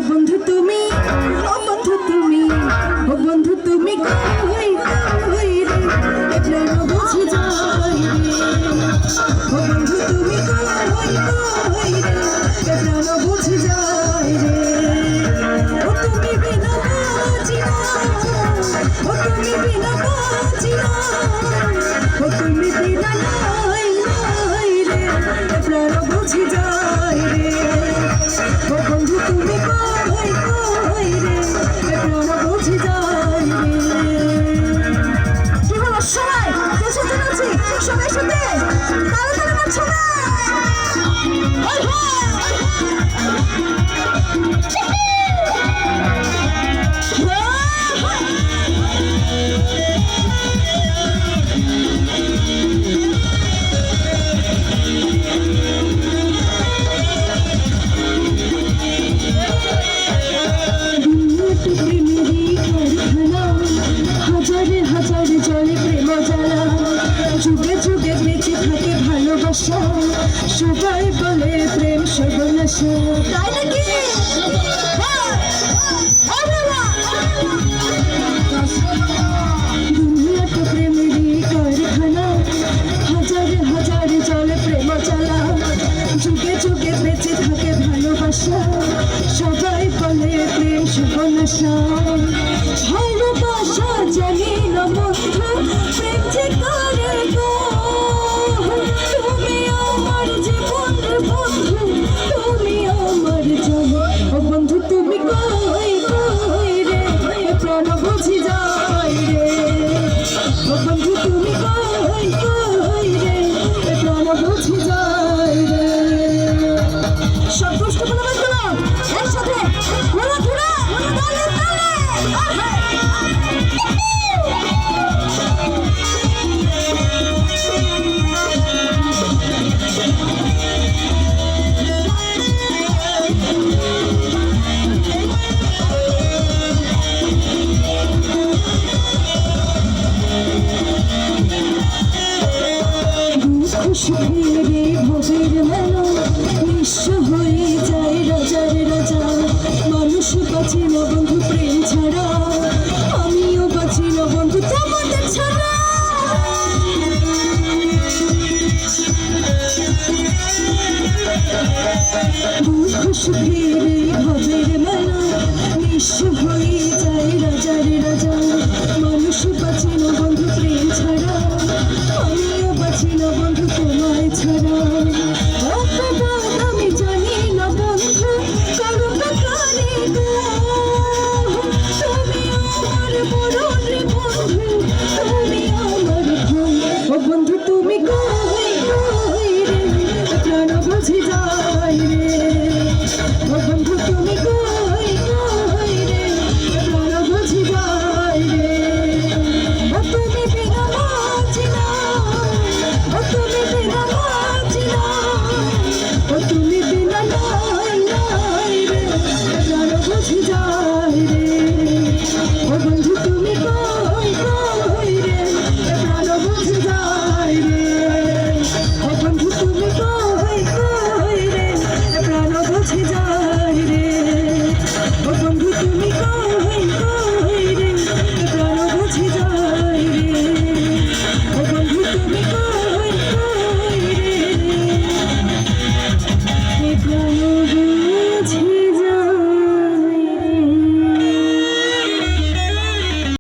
বন্ধু তুমি ও বন্ধু তুমি ও বন্ধু তুমি কই কই রে প্রাণ বুঝে যায় ও বন্ধু তুমি কই কই রে প্রাণ বুঝে যায় রে ও তুমি বিনা বাঁচি না ও তুমি বিনা বাঁচি না ও তুমি বিনা নাই নাই রে প্রাণ বুঝে যায় রে ও বন্ধু তুমি কই কই রে প্রাণ বুঝে যায় রে কি হলো সবাই দেশে চলেছি সবাই সাথে তারা তারা নাচো না হাজারে জলে প্রেম জ্বালা যুগে যুগে বেঁচে থাকে ভালোবাসা সবাই বলে প্রেম সর্বনাশা তাই নাকি দুনিয়াটা প্রেমেরই কারখানা হাজারে হাজারে জলে প্রেম জ্বালা যুগে যুগে বেঁচে থাকে ভালোবাসা সবাই বলে প্রেম সর্বনাশা ভালোবাসা জানি না বন্ধু প্রেম যে করে গো তুমি আমার জীবনের বন্ধু তুমি আমার জানো ও বন্ধু তুমি কই কই রে প্রাণ বুঝি যায় রে ও বন্ধু তুমি কই কই রে প্রাণ বুঝি যায় রে সব দুষ্ট বলে বললাম একসাথে ঘোরা ঘোরা তালে তালে সুখেরে ভোগের মেলা নিঃস্ব হয়ে যায় রাজার রাজা মানুষ বাঁচে না বন্ধু প্রেম ছাড়া আমিও বাঁচি না বন্ধু তোমাদের ছাড়া সুখেরে ভোগের মেলা নিঃস্ব হয়ে